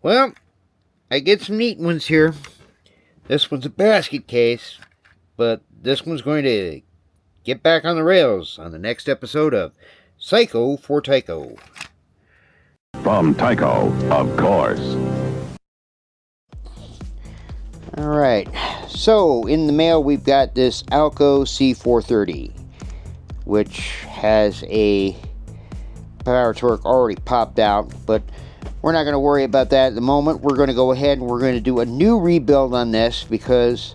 Well, I get some neat ones here. This one's a basket case, but this one's going to get back on the rails on the next episode of C430 for TYCo. From TYCo, of course. Alright, so in the mail we've got this TYCo C430, which has a power torque already popped out, but we're not going to worry about that at the moment. We're going to go ahead and we're going to do a new rebuild on this because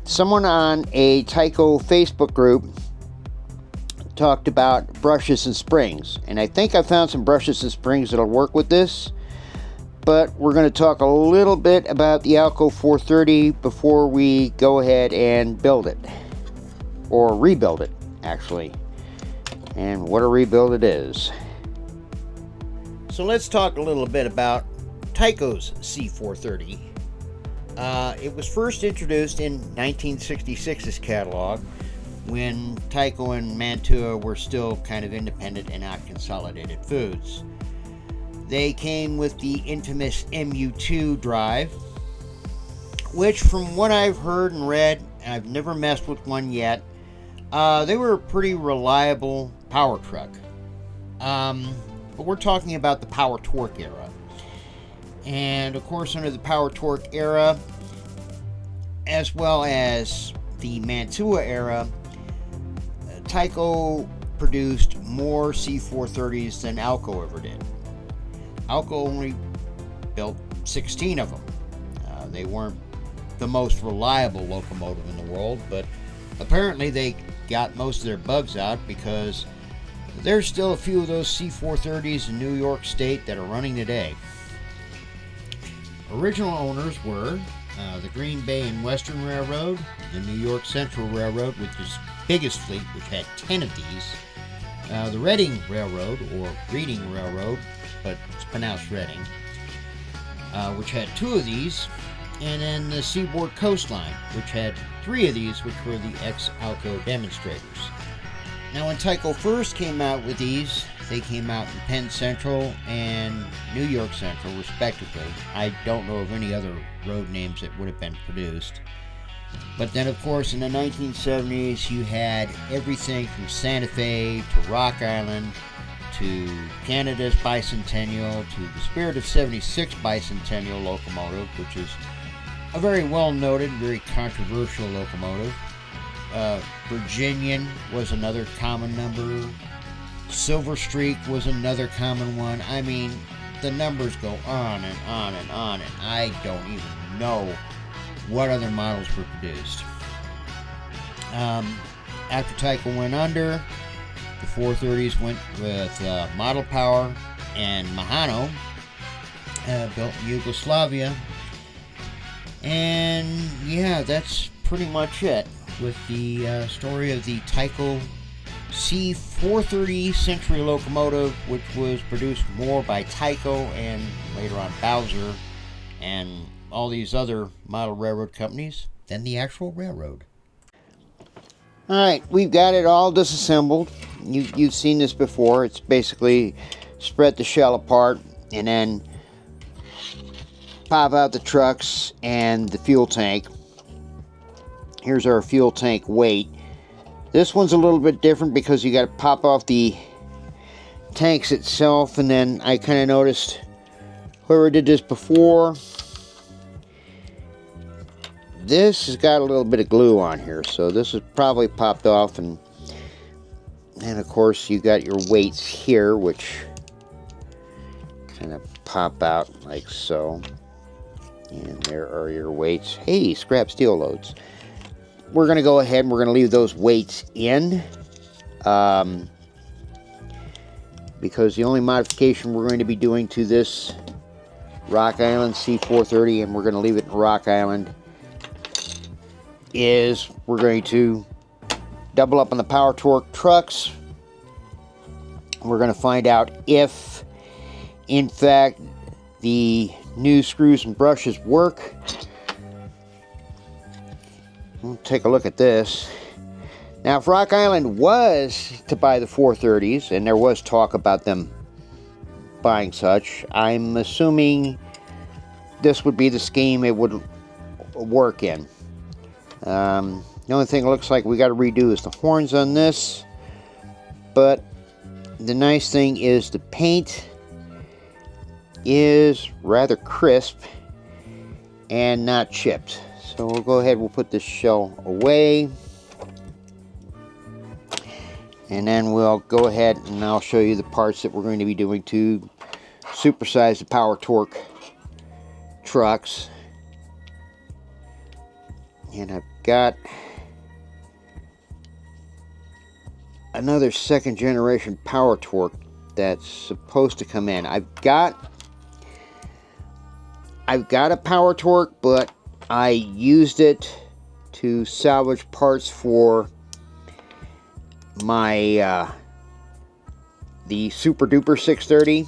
someone on a TYCo Facebook group talked about brushes and springs, and I think I found some brushes and springs that'll work with this, but we're going to talk a little bit about the TYCo 430 before we go ahead and build it, or rebuild it actually, and what a rebuild it is. So let's talk a little bit about TYCo's C430. It was first introduced in 1966's catalog when TYCo and Mantua were still kind of independent and not consolidated foods. They came with the infamous MU2 drive, which from what I've heard and read, and I've never messed with one yet, they were a pretty reliable power truck. But we're talking about the power torque era. And of course, under the power torque era, as well as the Mantua era, TYCo produced more C430s than TYCo ever did. TYCo only built 16 of them. They weren't the most reliable locomotive in the world, but apparently they got most of their bugs out because there's still a few of those C430s in New York State that are running today. Original owners were the Green Bay and Western Railroad, the New York Central Railroad, which is biggest fleet, which had 10 of these, the Reading Railroad, or Reading Railroad, but it's pronounced Reading, which had 2 of these, and then the Seaboard Coastline, which had 3 of these, which were the ex-TYCo demonstrators. Now, when TYCo first came out with these, they came out in Penn Central and New York Central, respectively. I don't know of any other road names that would have been produced. But then, of course, in the 1970s, you had everything from Santa Fe to Rock Island to Canada's Bicentennial to the Spirit of 76 Bicentennial locomotive, which is a very well-noted, very controversial locomotive. Virginian was another common number. Silver Streak was another common one. I mean, the numbers go on and on and on, and I don't even know what other models were produced. After TYCo went under, the 430s went with Model Power and Mahano, built in Yugoslavia. And yeah, that's pretty much it with the story of the TYCo C430 Century locomotive, which was produced more by TYCo and later on Bowser and all these other model railroad companies than the actual railroad. Alright, we've got it all disassembled. You've seen this before. It's basically spread the shell apart and then pop out the trucks and the fuel tank. Here's our fuel tank weight. This one's a little bit different because you got to pop off the tanks itself, and then I kind of noticed whoever did this before, this has got a little bit of glue on here, so this is probably popped off, and of course you got your weights here, which kind of pop out like so, and there are your weights. Hey, scrap steel loads. We're going to go ahead and we're going to leave those weights in because the only modification we're going to be doing to this Rock Island C430, and we're going to leave it in Rock Island, is we're going to double up on the power torque trucks. We're going to find out if in fact the new screws and brushes work. We'll take a look at this. Now, if Rock Island was to buy the 430s, and there was talk about them buying such, I'm assuming this would be the scheme it would work in. The only thing it looks like we got to redo is the horns on this, but the nice thing is the paint is rather crisp and not chipped. So we'll go ahead, we'll put this shell away, and then we'll go ahead and I'll show you the parts that we're going to be doing to supersize the power torque trucks. And I've got another second generation power torque that's supposed to come in. I've got a power torque, but I used it to salvage parts for my the super duper 630.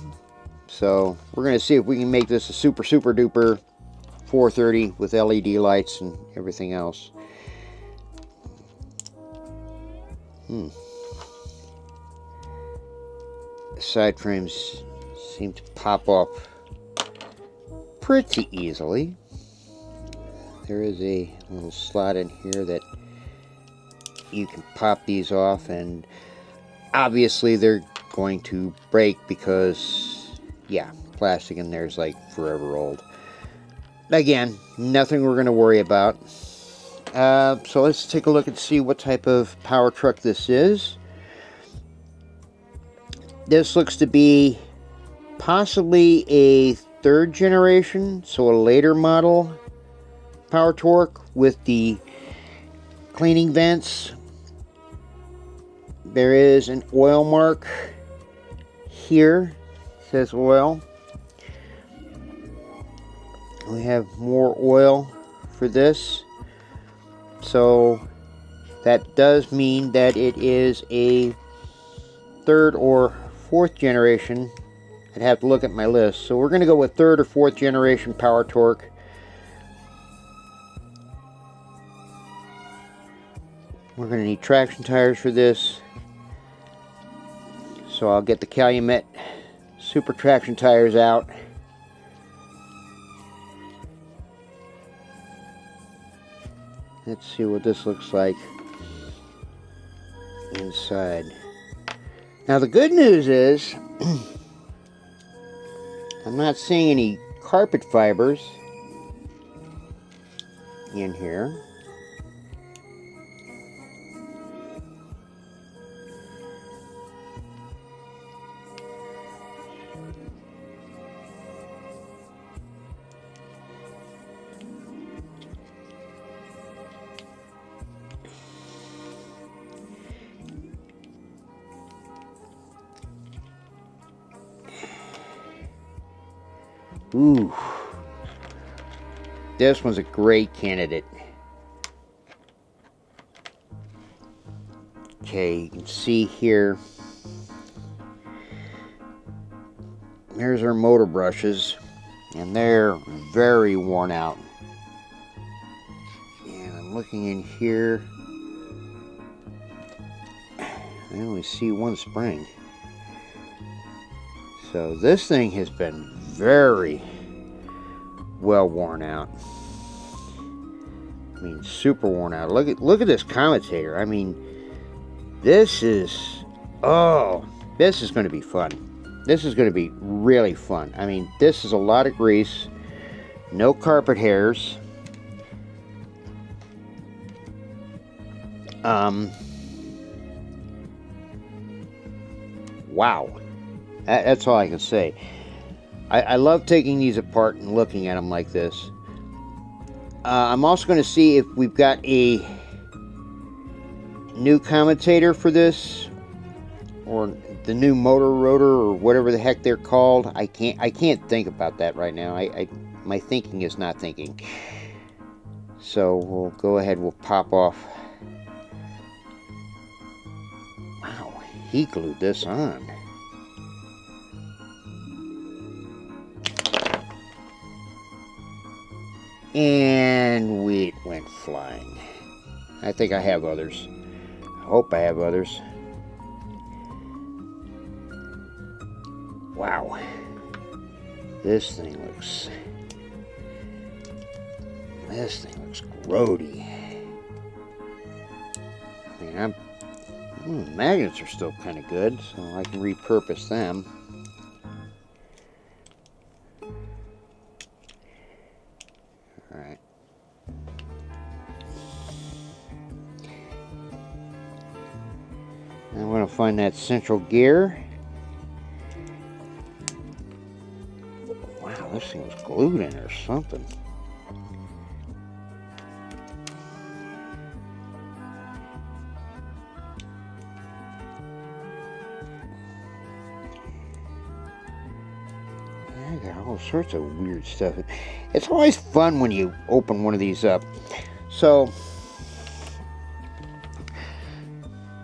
So we're going to see if we can make this a super duper 430 with LED lights and everything else. The side frames seem to pop off pretty easily. There is a little slot in here that you can pop these off, and obviously they're going to break because, yeah, plastic in there is like forever old. Again, nothing we're going to worry about. So let's take a look and see what type of power truck this is. This looks to be possibly a third generation, so a later model power torque with the cleaning vents. There is an oil mark here. It says oil. We have more oil for this, so that does mean that it is a third or fourth generation. I'd have to look at my list. So we're going to go with third or fourth generation power torque. We're going to need traction tires for this, so I'll get the Calumet super traction tires out. Let's see what this looks like inside. Now the good news is I'm not seeing any carpet fibers in here. Ooh, this one's a great candidate. Okay, you can see here, there's our motor brushes, and they're very worn out. And I'm looking in here, I only see one spring. So this thing has been very well worn out. I mean, super worn out. Look at this commutator. I mean, this is going to be fun. This is going to be really fun. I mean, this is a lot of grease, no carpet hairs. Wow. That's all I can say. I love taking these apart and looking at them like this. I'm also going to see if we've got a new commutator for this, or the new motor rotor, or whatever the heck they're called. I can't think about that right now. My thinking is not thinking. So we'll go ahead. We'll pop off. Wow, he glued this on. And it went flying. I think I have others. I hope I have others. Wow. This thing looks This thing looks grody. I mean, the magnets are still kind of good, so I can repurpose them. Alright. I'm going to find that central gear. Wow, this thing was glued in or something. I got all sorts of weird stuff. It's always fun when you open one of these up. So,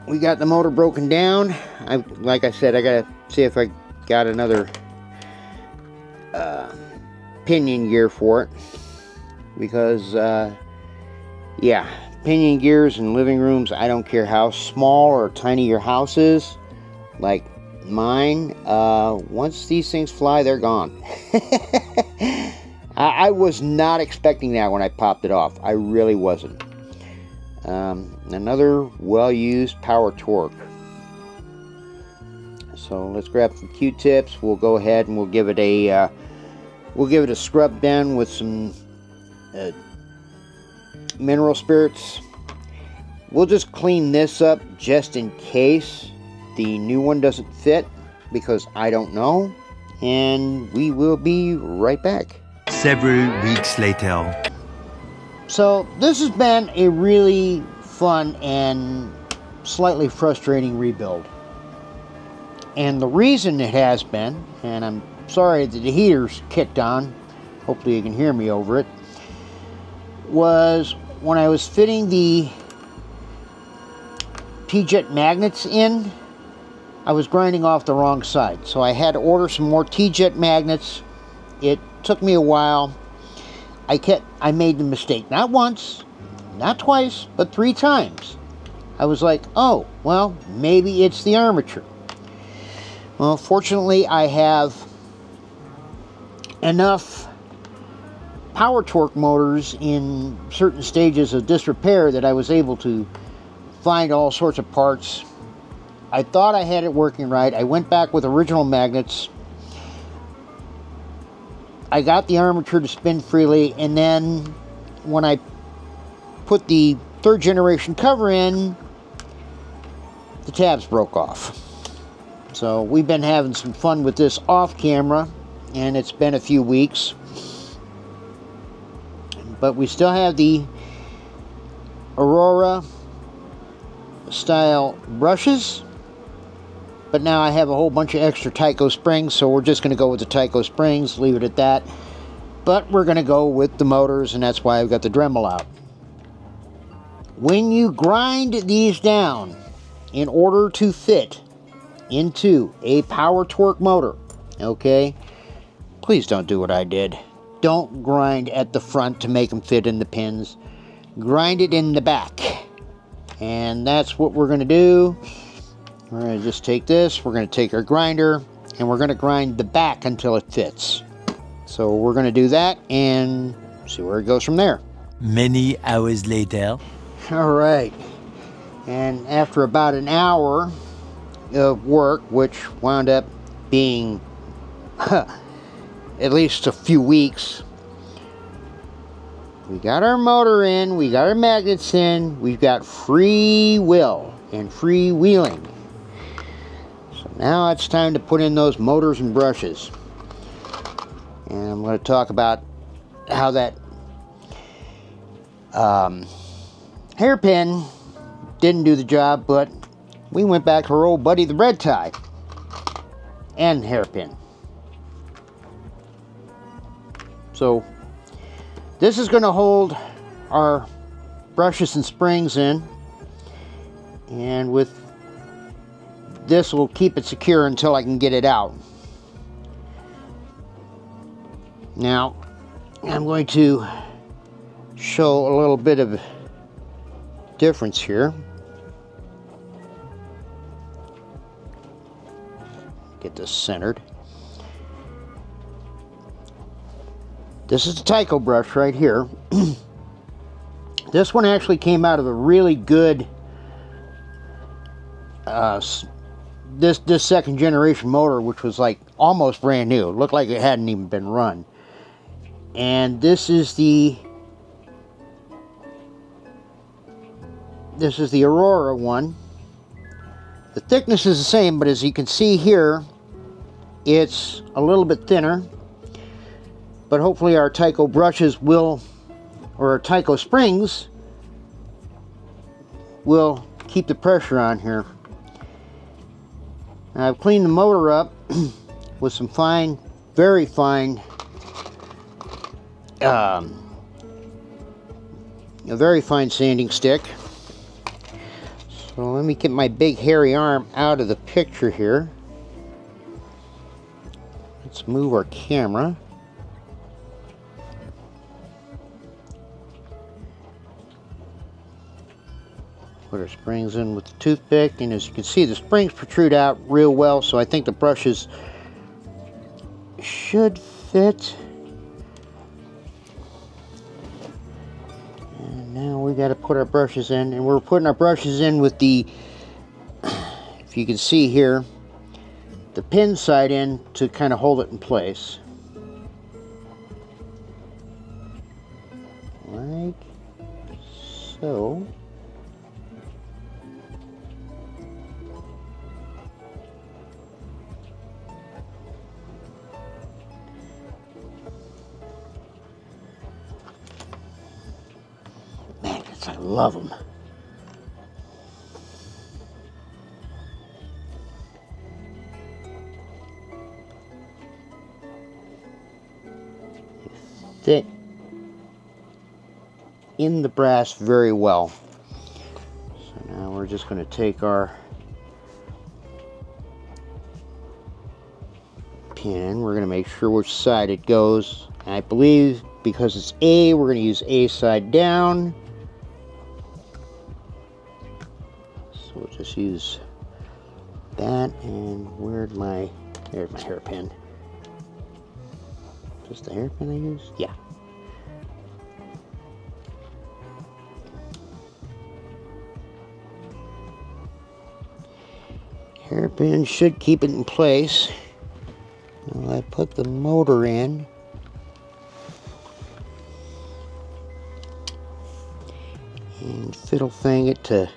we got the motor broken down. Like I said, I gotta see if I got another pinion gear for it. Because, yeah, pinion gears in living rooms, I don't care how small or tiny your house is, like mine, once these things fly, they're gone. I was not expecting that when I popped it off. I really wasn't. Another well-used power torque. So let's grab some Q-tips. We'll go ahead and we'll give it a scrub down with some mineral spirits. We'll just clean this up just in case the new one doesn't fit, because I don't know, and we will be right back. Several weeks later. So this has been a really fun and slightly frustrating rebuild. And the reason it has been, and I'm sorry that the heater's kicked on, hopefully you can hear me over it, was when I was fitting the T-jet magnets in, I was grinding off the wrong side. So I had to order some more T-jet magnets. It took me a while. I made the mistake not once, not twice, but 3 times. I was like, oh, well, maybe it's the armature. Well, fortunately, I have enough power torque motors in certain stages of disrepair that I was able to find all sorts of parts. I thought I had it working right. I went back with original magnets. I got the armature to spin freely, and then when I put the 3rd generation cover in, the tabs broke off. So we've been having some fun with this off camera, and it's been a few weeks. But we still have the Aurora style brushes. But now I have a whole bunch of extra TYCo springs, so we're just going to go with the TYCo springs, leave it at that. But we're going to go with the motors, and that's why I've got the Dremel out. When you grind these down in order to fit into a power torque motor, okay, please don't do what I did. Don't grind at the front to make them fit in the pins. Grind it in the back. And that's what we're going to do. We're going to just take this, we're going to take our grinder, and we're going to grind the back until it fits. So we're going to do that and see where it goes from there. Many hours later. Alright, and after about an hour of work, which wound up being at least a few weeks, we got our motor in, we got our magnets in, we've got free will and freewheeling. So now it's time to put in those motors and brushes. And I'm going to talk about how that hairpin didn't do the job, but we went back to our old buddy the red tie and hairpin. So this is going to hold our brushes and springs in, and with this will keep it secure until I can get it out. Now I'm going to show a little bit of difference here. Get this centered. This is the TYCo brush right here. This one actually came out of a really good this second generation motor, which was like almost brand new. It looked like it hadn't even been run. And this is the Aurora one. The thickness is the same, but as you can see here, it's a little bit thinner. But hopefully our TYCo brushes will, or our TYCo springs will keep the pressure on here. Now, I've cleaned the motor up with some fine, very fine, a very fine sanding stick. So let me get my big hairy arm out of the picture here. Let's move our camera. Put our springs in with the toothpick, and as you can see, the springs protrude out real well, so I think the brushes should fit. And now we got to put our brushes in, and we're putting our brushes in with the, if you can see here, the pin side in to kind of hold it in place. Like so. I love them. Fit in the brass very well. So now we're just going to take our pin. We're going to make sure which side it goes. And I believe because it's A, we're going to use A side down. So we'll just use that, and there's my hairpin. Just the hairpin I use? Yeah. Hairpin should keep it in place. Now I put the motor in. And fiddle fang it to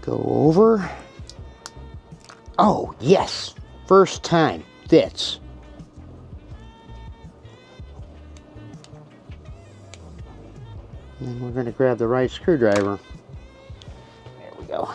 go over. Oh, yes! First time. Fits. And then we're going to grab the right screwdriver. There we go.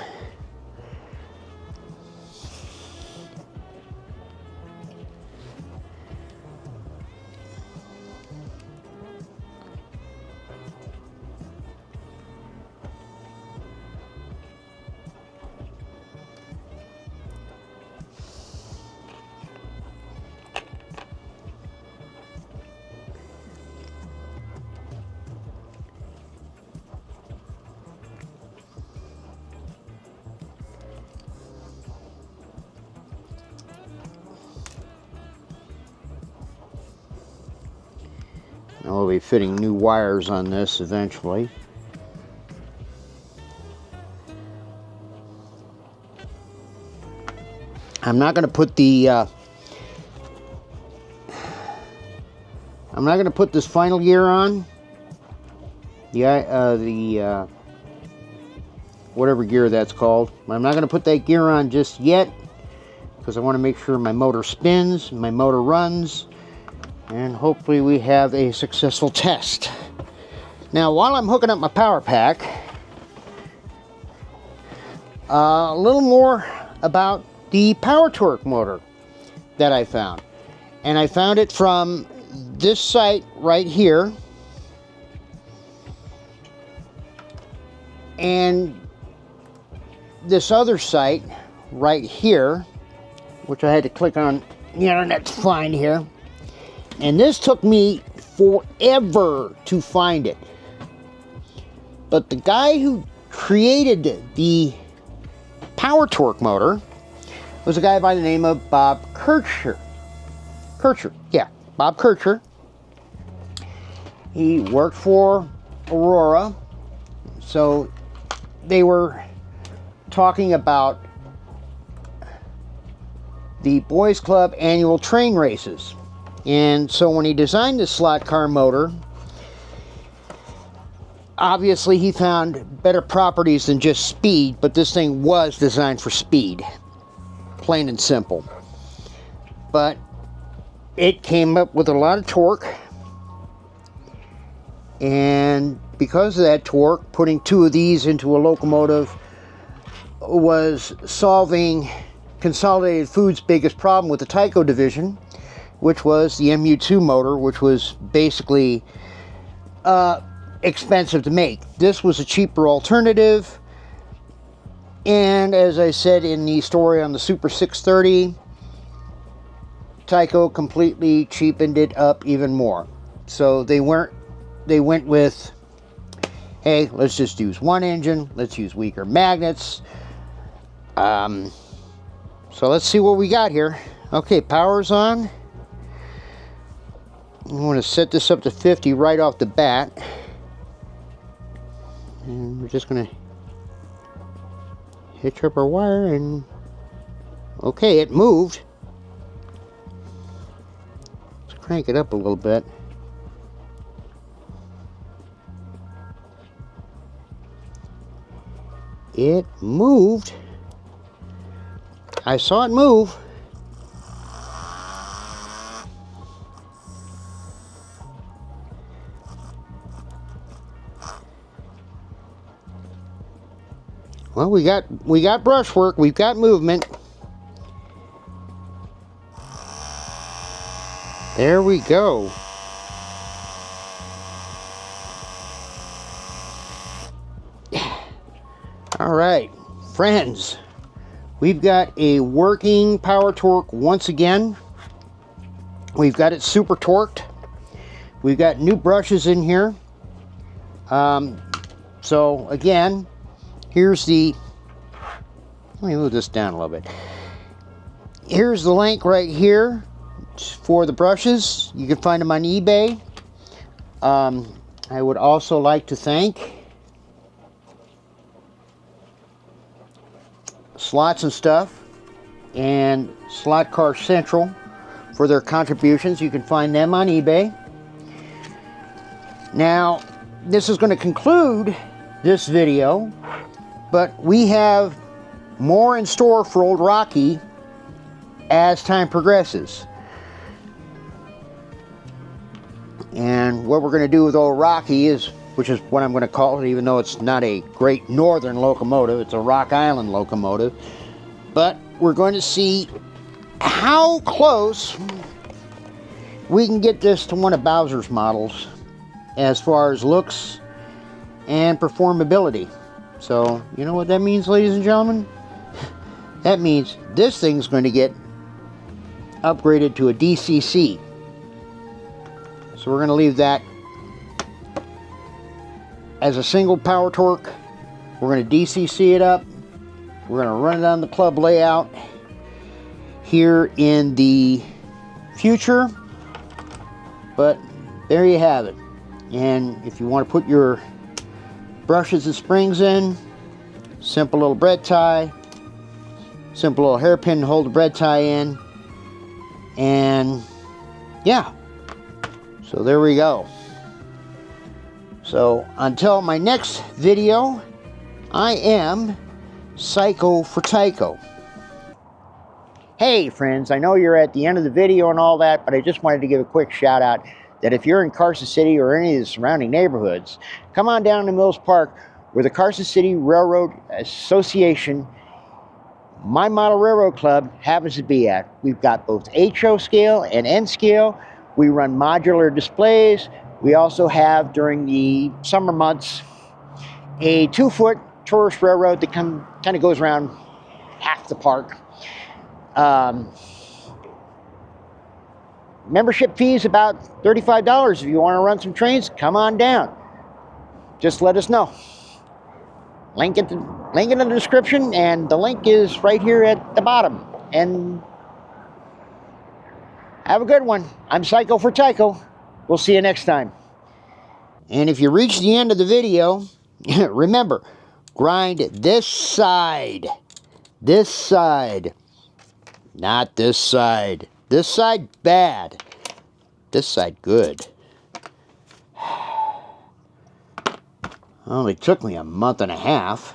And we'll be fitting new wires on this eventually. I'm not going to put the I'm not going to put this final gear on. The whatever gear that's called. I'm not going to put that gear on just yet because I want to make sure my motor spins, my motor runs, and hopefully we have a successful test. Now, while I'm hooking up my power pack, a little more about the power torque motor that I found. And I found it from this site right here. And this other site right here, which I had to click on the internet to find here. And this took me forever to find it. But the guy who created the power torque motor was a guy by the name of Bob Kircher. Bob Kircher. He worked for Aurora So they were talking about the Boys Club annual train races. And so when he designed this slot car motor, obviously he found better properties than just speed, but this thing was designed for speed, plain and simple. But it came up with a lot of torque, and because of that torque, putting two of these into a locomotive was solving Consolidated Foods' biggest problem with the TYCo division, which was the MU2 motor, which was basically expensive to make. This was a cheaper alternative, and as I said in the story on the Super 630, TYCo completely cheapened it up even more. So they went with, hey, let's just use one engine, let's use weaker magnets. So let's see what we got here. Okay, power's on. I want to set this up to 50 right off the bat. And we're just going to hitch up our wire and... Okay, it moved. Let's crank it up a little bit. It moved. I saw it move. Well, we got brushwork, we've got movement. There we go. All right, friends. We've got a working power torque once again. We've got it super torqued. We've got new brushes in here. So again, here's the, let me move this down a little bit. Here's the link right here for the brushes. You can find them on eBay. I would also like to thank Slots and Stuff and Slot Car Central for their contributions. You can find them on eBay. Now, this is going to conclude this video, but we have more in store for old Rocky as time progresses. And what we're going to do with old Rocky is, which is what I'm going to call it, even though it's not a Great Northern locomotive, it's a Rock Island locomotive. But we're going to see how close we can get this to one of Bowser's models as far as looks and performability. So, you know what that means, ladies and gentlemen? That means this thing's going to get upgraded to a DCC. So we're going to leave that as a single power torque. We're going to DCC it up. We're going to run it on the club layout here in the future. But there you have it. And if you want to put your brushes and springs in, simple little bread tie, simple little hairpin to hold the bread tie in, and yeah, so there we go. So until my next video, I am Psycho for TYCo. Hey friends, I know you're at the end of the video and all that, but I just wanted to give a quick shout out that if you're in Carson City or any of the surrounding neighborhoods, come on down to Mills Park where the Carson City Railroad Association, my model railroad club, happens to be at. We've got both HO scale and N scale. We run modular displays. We also have, during the summer months, a 2-foot tourist railroad that kind of goes around half the park. Membership fee is about $35. If you want to run some trains, come on down. Just let us know. Link in the description, and the link is right here at the bottom. And have a good one. I'm Psycho for TYCo. We'll see you next time. And if you reach the end of the video, Remember, grind this side. This side. Not this side. This side, bad. This side, good. Only took me a month and a half.